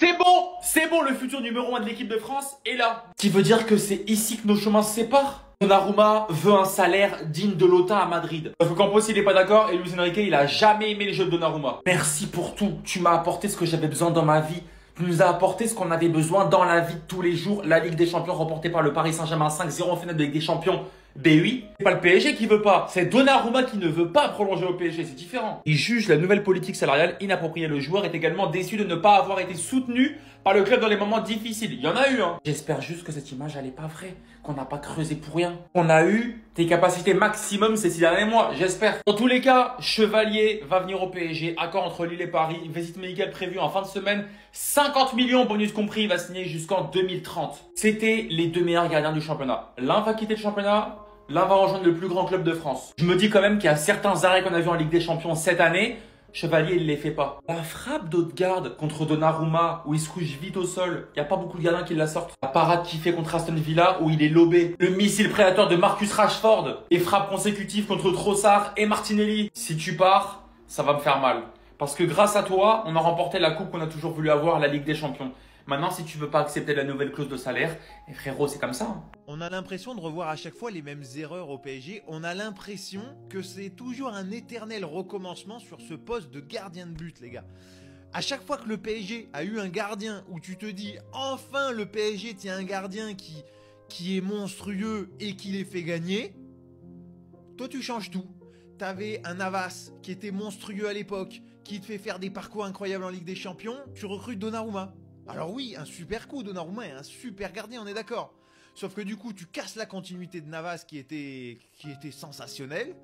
C'est bon, le futur numéro 1 de l'équipe de France est là. Ce qui veut dire que c'est ici que nos chemins se séparent. Donnarumma veut un salaire digne de l'OTA à Madrid. Sauf que Campos il est pas d'accord et Luis Enrique il a jamais aimé les jeux de Donnarumma. Merci pour tout, tu m'as apporté ce que j'avais besoin dans ma vie. Tu nous as apporté ce qu'on avait besoin dans la vie de tous les jours. La Ligue des Champions remportée par le Paris Saint-Germain 5-0 en finale de Ligue des Champions. Ben oui, c'est pas le PSG qui veut pas, c'est Donnarumma qui ne veut pas prolonger au PSG, c'est différent. Il juge la nouvelle politique salariale inappropriée. Le joueur est également déçu de ne pas avoir été soutenu par le club dans les moments difficiles. Il y en a eu, hein. J'espère juste que cette image, elle est pas vraie, qu'on n'a pas creusé pour rien. On a eu tes capacités maximum ces 6 derniers mois, j'espère. Dans tous les cas, Chevalier va venir au PSG, accord entre Lille et Paris, visite médicale prévue en fin de semaine, 50 millions bonus compris, il va signer jusqu'en 2030. C'était les 2 meilleurs gardiens du championnat. L'un va quitter le championnat, l'un va rejoindre le plus grand club de France. Je me dis quand même qu'il y a certains arrêts qu'on a vus en Ligue des Champions cette année, Chevalier, il les fait pas. La frappe d'Odegaard contre Donnarumma, où il se couche vite au sol, il n'y a pas beaucoup de gardiens qui la sortent. La parade qu'il fait contre Aston Villa, où il est lobé. Le missile prédateur de Marcus Rashford. Les frappes consécutives contre Trossard et Martinelli. Si tu pars, ça va me faire mal. Parce que grâce à toi, on a remporté la coupe qu'on a toujours voulu avoir, la Ligue des Champions. Maintenant, si tu veux pas accepter la nouvelle clause de salaire, et frérot, c'est comme ça. Hein. On a l'impression de revoir à chaque fois les mêmes erreurs au PSG. On a l'impression que c'est toujours un éternel recommencement sur ce poste de gardien de but, les gars. À chaque fois que le PSG a eu un gardien où tu te dis enfin le PSG tient un gardien qui est monstrueux et qui les fait gagner, toi tu changes tout. T'avais un Navas qui était monstrueux à l'époque, qui te fait faire des parcours incroyables en Ligue des Champions, tu recrutes Donnarumma. Alors oui, un super coup, Donnarumma est un super gardien, on est d'accord. Sauf que du coup, tu casses la continuité de Navas qui était sensationnelle.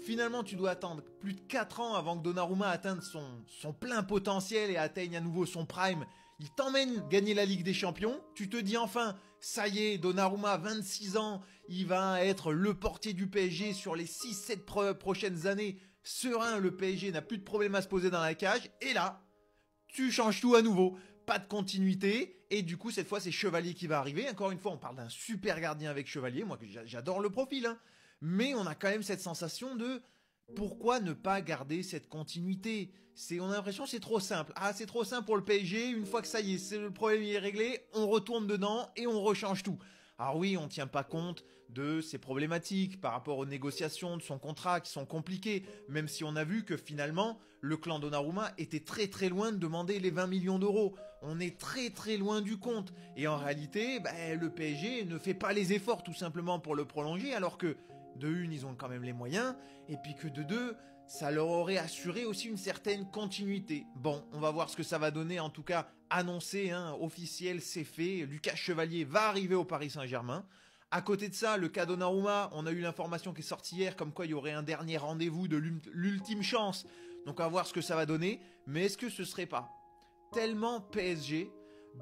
Finalement, tu dois attendre plus de 4 ans avant que Donnarumma atteigne son plein potentiel et atteigne à nouveau son prime. Il t'emmène gagner la Ligue des Champions. Tu te dis enfin, ça y est, Donnarumma, 26 ans, il va être le portier du PSG sur les 6-7 prochaines années. Serein, le PSG n'a plus de problème à se poser dans la cage. Et là, tu changes tout à nouveau. Pas de continuité, et du coup cette fois c'est Chevalier qui va arriver. Encore une fois on parle d'un super gardien avec Chevalier, moi j'adore le profil, hein. Mais on a quand même cette sensation de pourquoi ne pas garder cette continuité. On a l'impression que c'est trop simple. Ah c'est trop simple pour le PSG, une fois que ça y est, le problème est réglé, on retourne dedans et on rechange tout. Alors oui, on ne tient pas compte de ses problématiques par rapport aux négociations de son contrat qui sont compliquées, même si on a vu que finalement, le clan Donnarumma était très très loin de demander les 20 millions d'euros. On est très très loin du compte. Et en réalité, le PSG ne fait pas les efforts tout simplement pour le prolonger, alors que de une, ils ont quand même les moyens, et puis que de deux, ça leur aurait assuré aussi une certaine continuité. Bon, on va voir ce que ça va donner, en tout cas annoncé, hein, officiel, c'est fait. Lucas Chevalier va arriver au Paris Saint-Germain. À côté de ça, le cas Donnarumma, on a eu l'information qui est sortie hier, comme quoi il y aurait un dernier rendez-vous de l'ultime chance. Donc on va voir ce que ça va donner. Mais est-ce que ce serait pas tellement PSG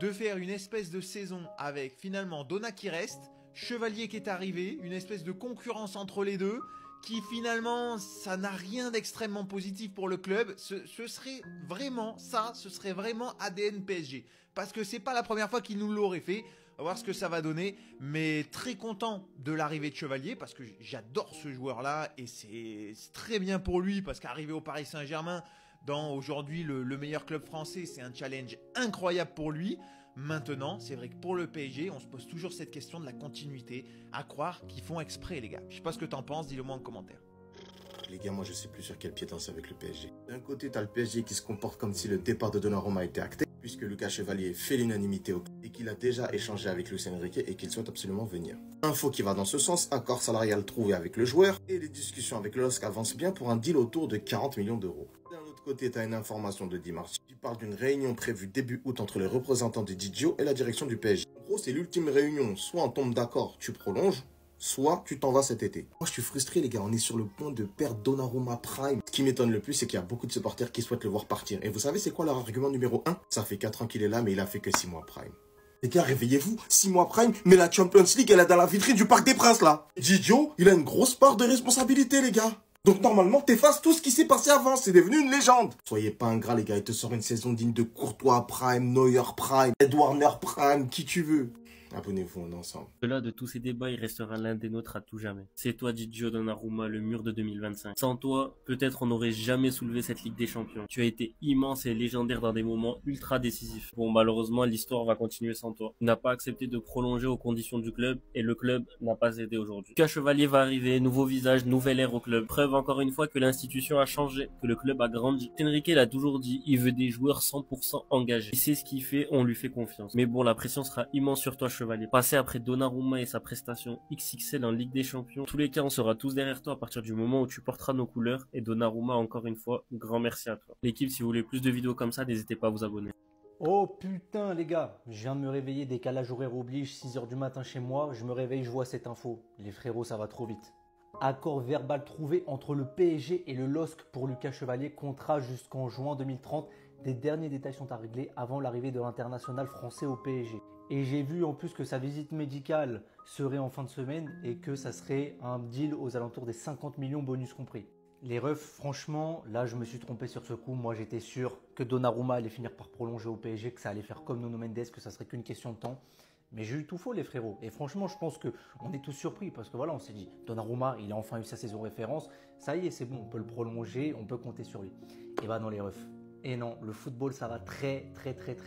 de faire une espèce de saison avec finalement Donna qui reste, Chevalier qui est arrivé, une espèce de concurrence entre les deux, qui finalement, ça n'a rien d'extrêmement positif pour le club. Ce serait vraiment ça, ce serait vraiment ADN PSG. Parce que c'est pas la première fois qu'il nous l'aurait fait. On va voir ce que ça va donner, mais très content de l'arrivée de Chevalier parce que j'adore ce joueur-là et c'est très bien pour lui parce qu'arriver au Paris Saint-Germain dans aujourd'hui le meilleur club français, c'est un challenge incroyable pour lui. Maintenant, c'est vrai que pour le PSG, on se pose toujours cette question de la continuité, à croire qu'ils font exprès les gars. Je sais pas ce que t'en penses, dis-le moi en commentaire. Les gars, moi je sais plus sur quel pied danser avec le PSG. D'un côté, t'as le PSG qui se comporte comme si le départ de Donnarumma était acté, puisque Lucas Chevalier fait l'unanimité et qu'il a déjà échangé avec Luis Enrique et qu'il souhaite absolument venir. Info qui va dans ce sens, accord salarial trouvé avec le joueur et les discussions avec le LOSC avancent bien pour un deal autour de 40 millions d'euros. D'un autre côté, t'as une information de dimanche qui parle d'une réunion prévue début août entre les représentants de Didio et la direction du PSG. En gros, c'est l'ultime réunion, soit on tombe d'accord, tu prolonges, soit tu t'en vas cet été. Moi, je suis frustré, les gars. On est sur le point de perdre Donnarumma Prime. Ce qui m'étonne le plus, c'est qu'il y a beaucoup de supporters qui souhaitent le voir partir. Et vous savez, c'est quoi leur argument numéro 1? Ça fait 4 ans qu'il est là, mais il a fait que 6 mois Prime. Les gars, réveillez-vous. 6 mois Prime, mais la Champions League, elle est dans la vitrine du Parc des Princes, là. Didio, il a une grosse part de responsabilité, les gars. Donc, normalement, t'effaces tout ce qui s'est passé avant. C'est devenu une légende. Soyez pas ingrats, les gars. Il te sort une saison digne de Courtois Prime, Neuer Prime, Ed Warner Prime, qui tu veux. Abonnez-vous, on est ensemble. Au-delà de tous ces débats, il restera l'un des nôtres à tout jamais. C'est toi, Gigio Donnarumma, le mur de 2025. Sans toi, peut-être on n'aurait jamais soulevé cette Ligue des Champions. Tu as été immense et légendaire dans des moments ultra décisifs. Bon, malheureusement, l'histoire va continuer sans toi. Tu n'as pas accepté de prolonger aux conditions du club et le club n'a pas aidé aujourd'hui. Lucas Chevalier va arriver, nouveau visage, nouvelle ère au club. Preuve encore une fois que l'institution a changé, que le club a grandi. Enrique l'a toujours dit, il veut des joueurs 100% engagés. Il sait ce qu'il fait, on lui fait confiance. Mais bon, la pression sera immense sur toi, Chevalier. Passer après Donnarumma et sa prestation XXL en Ligue des Champions. En tous les cas, on sera tous derrière toi à partir du moment où tu porteras nos couleurs. Et Donnarumma, encore une fois, grand merci à toi. L'équipe, si vous voulez plus de vidéos comme ça, n'hésitez pas à vous abonner. Oh putain les gars, je viens de me réveiller, décalage horaire oblige, 6 h du matin chez moi, je me réveille, je vois cette info. Les frérots, ça va trop vite. Accord verbal trouvé entre le PSG et le LOSC pour Lucas Chevalier, contrat jusqu'en juin 2030. Des derniers détails sont à régler avant l'arrivée de l'international français au PSG. Et j'ai vu en plus que sa visite médicale serait en fin de semaine et que ça serait un deal aux alentours des 50 millions bonus compris. Les refs, franchement, là je me suis trompé sur ce coup. Moi j'étais sûr que Donnarumma allait finir par prolonger au PSG, que ça allait faire comme Nuno Mendes, que ça serait qu'une question de temps. Mais j'ai eu tout faux les frérots. Et franchement je pense qu'on est tous surpris parce que voilà, on s'est dit Donnarumma, il a enfin eu sa saison référence. Ça y est, c'est bon, on peut le prolonger, on peut compter sur lui. Et bah non les refs. Et non, le football ça va très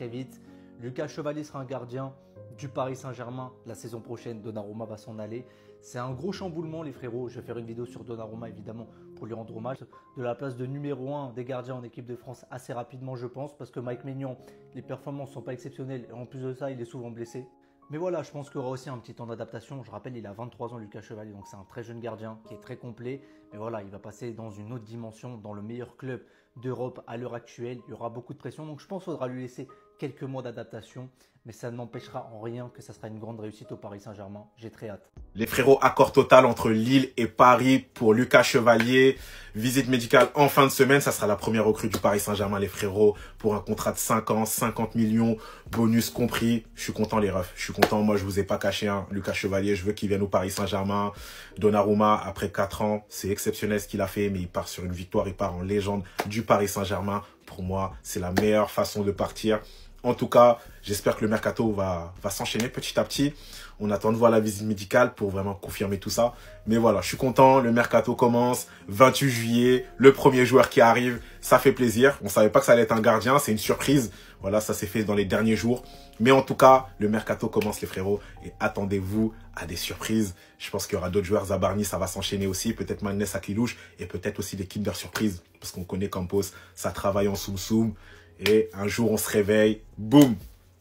vite. Lucas Chevalier sera un gardien du Paris Saint-Germain la saison prochaine. Donnarumma va s'en aller. C'est un gros chamboulement les frérots. Je vais faire une vidéo sur Donnarumma évidemment pour lui rendre hommage. De la place de numéro 1 des gardiens en équipe de France assez rapidement je pense. Parce que Mike Maignan, les performances ne sont pas exceptionnelles. Et en plus de ça, il est souvent blessé. Mais voilà, je pense qu'il y aura aussi un petit temps d'adaptation. Je rappelle, il a 23 ans Lucas Chevalier. Donc c'est un très jeune gardien qui est très complet. Mais voilà, il va passer dans une autre dimension, dans le meilleur club d'Europe à l'heure actuelle. Il y aura beaucoup de pression. Donc je pense qu'il faudra lui laisser quelques mois d'adaptation. Mais ça n'empêchera en rien que ça sera une grande réussite au Paris Saint-Germain. J'ai très hâte. Les frérots, accord total entre Lille et Paris pour Lucas Chevalier. Visite médicale en fin de semaine. Ça sera la première recrue du Paris Saint-Germain, les frérots, pour un contrat de 5 ans, 50 millions, bonus compris. Je suis content, les refs. Je suis content. Moi, je vous ai pas caché, hein. Lucas Chevalier, je veux qu'il vienne au Paris Saint-Germain. Donnarumma, après 4 ans, c'est exceptionnel ce qu'il a fait, mais il part sur une victoire. Il part en légende du Paris Saint-Germain. Pour moi, c'est la meilleure façon de partir. En tout cas, j'espère que le mercato va s'enchaîner petit à petit. On attend de voir la visite médicale pour vraiment confirmer tout ça. Mais voilà, je suis content. Le mercato commence. 28 juillet, le premier joueur qui arrive. Ça fait plaisir. On savait pas que ça allait être un gardien. C'est une surprise. Voilà, ça s'est fait dans les derniers jours. Mais en tout cas, le mercato commence, les frérots. Et attendez-vous à des surprises. Je pense qu'il y aura d'autres joueurs. Zabarni, ça va s'enchaîner aussi. Peut-être Magnès Akilouche. Et peut-être aussi des Kinder Surprise. Parce qu'on connaît Campos. Ça travaille en soum-soum. Et un jour, on se réveille, boum,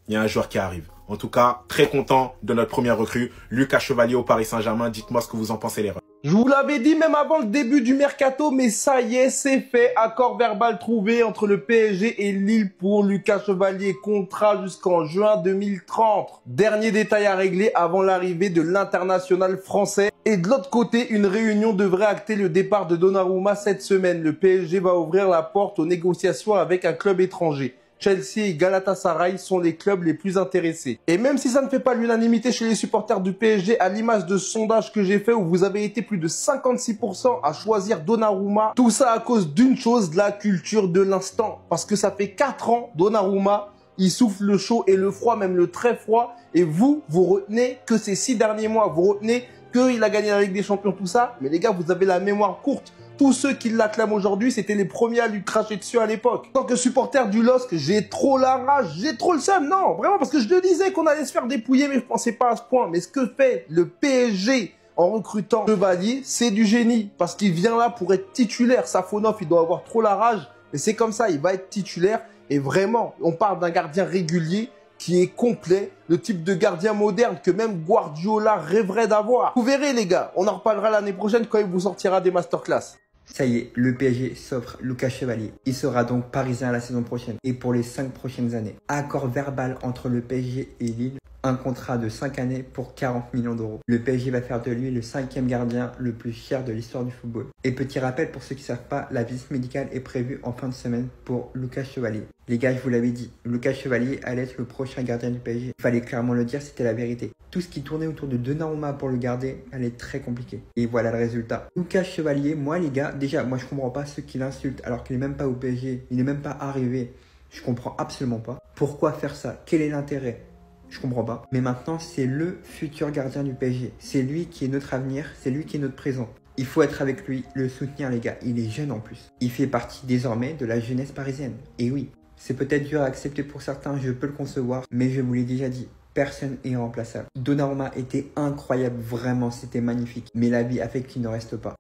il y a un joueur qui arrive. En tout cas, très content de notre première recrue, Lucas Chevalier au Paris Saint-Germain. Dites-moi ce que vous en pensez, les refs. Je vous l'avais dit même avant le début du mercato, mais ça y est, c'est fait. Accord verbal trouvé entre le PSG et Lille pour Lucas Chevalier. Contrat jusqu'en juin 2030. Dernier détail à régler avant l'arrivée de l'international français. Et de l'autre côté, une réunion devrait acter le départ de Donnarumma cette semaine. Le PSG va ouvrir la porte aux négociations avec un club étranger. Chelsea et Galatasaray sont les clubs les plus intéressés. Et même si ça ne fait pas l'unanimité chez les supporters du PSG, à l'image de sondages que j'ai fait où vous avez été plus de 56% à choisir Donnarumma, tout ça à cause d'une chose, la culture de l'instant. Parce que ça fait 4 ans, Donnarumma, il souffle le chaud et le froid, même le très froid. Et vous retenez que ces 6 derniers mois, vous retenez qu'il a gagné la Ligue des Champions, tout ça. Mais les gars, vous avez la mémoire courte. Tous ceux qui l'acclament aujourd'hui, c'était les premiers à lui cracher dessus à l'époque. En tant que supporter du LOSC, j'ai trop la rage, j'ai trop le seum. Non, vraiment, parce que je te disais qu'on allait se faire dépouiller, mais je pensais pas à ce point. Mais ce que fait le PSG en recrutant Chevalier, c'est du génie. Parce qu'il vient là pour être titulaire. Safonov, il doit avoir trop la rage. Mais c'est comme ça, il va être titulaire. Et vraiment, on parle d'un gardien régulier qui est complet, le type de gardien moderne que même Guardiola rêverait d'avoir. Vous verrez les gars, on en reparlera l'année prochaine quand il vous sortira des masterclass. Ça y est, le PSG s'offre Lucas Chevalier. Il sera donc parisien la saison prochaine et pour les 5 prochaines années. Accord verbal entre le PSG et Lille. Un contrat de 5 années pour 40 millions d'euros. Le PSG va faire de lui le 5e gardien le plus cher de l'histoire du football. Et petit rappel pour ceux qui ne savent pas, la visite médicale est prévue en fin de semaine pour Lucas Chevalier. Les gars, je vous l'avais dit, Lucas Chevalier allait être le prochain gardien du PSG. Il fallait clairement le dire, c'était la vérité. Tout ce qui tournait autour de Donnarumma pour le garder allait être très compliqué. Et voilà le résultat. Lucas Chevalier, moi les gars, déjà, moi je comprends pas ceux qui l'insultent alors qu'il n'est même pas au PSG, il n'est même pas arrivé. Je comprends absolument pas. Pourquoi faire ça? Quel est l'intérêt? Je comprends pas. Mais maintenant, c'est le futur gardien du PSG. C'est lui qui est notre avenir, c'est lui qui est notre présent. Il faut être avec lui, le soutenir les gars. Il est jeune en plus. Il fait partie désormais de la jeunesse parisienne. Et oui, c'est peut-être dur à accepter pour certains, je peux le concevoir, mais je vous l'ai déjà dit. Personne est irremplaçable. Donnarumma était incroyable, vraiment, c'était magnifique. Mais la vie a fait qu'il ne reste pas.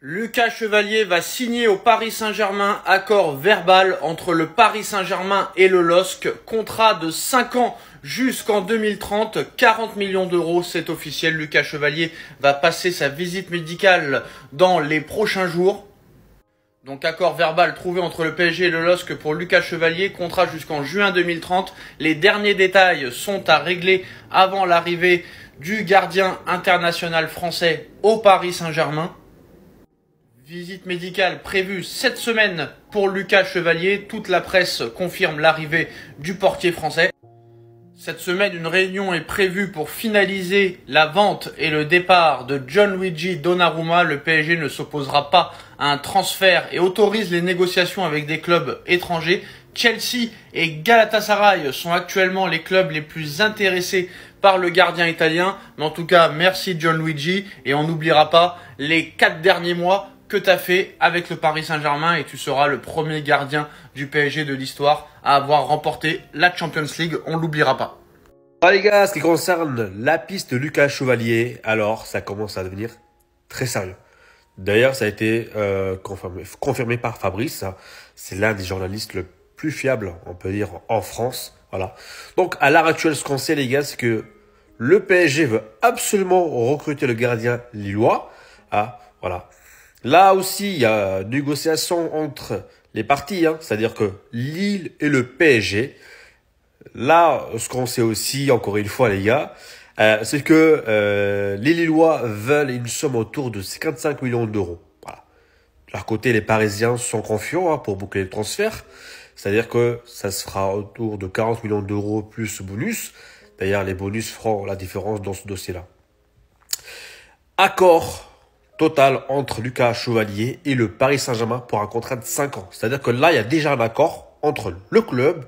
Lucas Chevalier va signer au Paris Saint-Germain, accord verbal entre le Paris Saint-Germain et le LOSC, contrat de 5 ans jusqu'en 2030, 40 millions d'euros, c'est officiel. Lucas Chevalier va passer sa visite médicale dans les prochains jours. Donc accord verbal trouvé entre le PSG et le LOSC pour Lucas Chevalier, contrat jusqu'en juin 2030. Les derniers détails sont à régler avant l'arrivée du gardien international français au Paris Saint-Germain. Visite médicale prévue cette semaine pour Lucas Chevalier. Toute la presse confirme l'arrivée du portier français. Cette semaine, une réunion est prévue pour finaliser la vente et le départ de Gianluigi Donnarumma. Le PSG ne s'opposera pas à un transfert et autorise les négociations avec des clubs étrangers. Chelsea et Galatasaray sont actuellement les clubs les plus intéressés par le gardien italien. Mais en tout cas, merci Gianluigi, et on n'oubliera pas les 4 derniers mois que tu as fait avec le Paris Saint-Germain, et tu seras le premier gardien du PSG de l'histoire à avoir remporté la Champions League. On ne l'oubliera pas. Alors les gars, ce qui concerne la piste de Lucas Chevalier, alors ça commence à devenir très sérieux. D'ailleurs, ça a été confirmé par Fabrice. C'est l'un des journalistes le plus fiables, on peut dire, en France. Voilà. Donc à l'heure actuelle, ce qu'on sait les gars, c'est que le PSG veut absolument recruter le gardien lillois. Ah, voilà. Là aussi, il y a une négociation entre les parties, c'est-à-dire que Lille et le PSG. Là, ce qu'on sait aussi, encore une fois les gars, c'est que les Lillois veulent une somme autour de 55 millions d'euros. Voilà. De leur côté, les Parisiens sont confiants pour boucler le transfert. C'est-à-dire que ça se fera autour de 40 millions d'euros plus bonus. D'ailleurs, les bonus feront la différence dans ce dossier-là. Accord total entre Lucas Chevalier et le Paris Saint-Germain pour un contrat de 5 ans. C'est-à-dire que là, il y a déjà un accord entre le club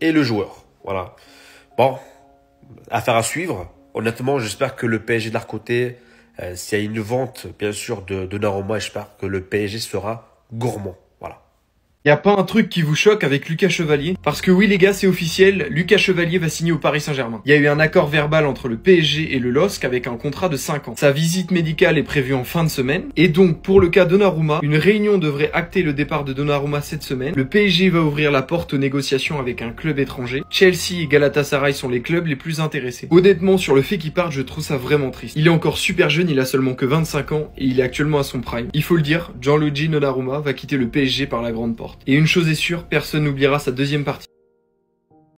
et le joueur. Voilà. Bon, affaire à suivre. Honnêtement, j'espère que le PSG de leur côté, s'il y a une vente, bien sûr, de Donnarumma, j'espère que le PSG sera gourmand. Voilà. Y a pas un truc qui vous choque avec Lucas Chevalier? Parce que oui les gars, c'est officiel, Lucas Chevalier va signer au Paris Saint-Germain. Il y a eu un accord verbal entre le PSG et le LOSC avec un contrat de 5 ans. Sa visite médicale est prévue en fin de semaine. Et donc pour le cas Donnarumma, une réunion devrait acter le départ de Donnarumma cette semaine. Le PSG va ouvrir la porte aux négociations avec un club étranger. Chelsea et Galatasaray sont les clubs les plus intéressés. Honnêtement, sur le fait qu'il parte, je trouve ça vraiment triste. Il est encore super jeune, il a seulement que 25 ans et il est actuellement à son prime. Il faut le dire, Gianluigi Donnarumma va quitter le PSG par la grande porte. Et une chose est sûre, personne n'oubliera sa deuxième partie.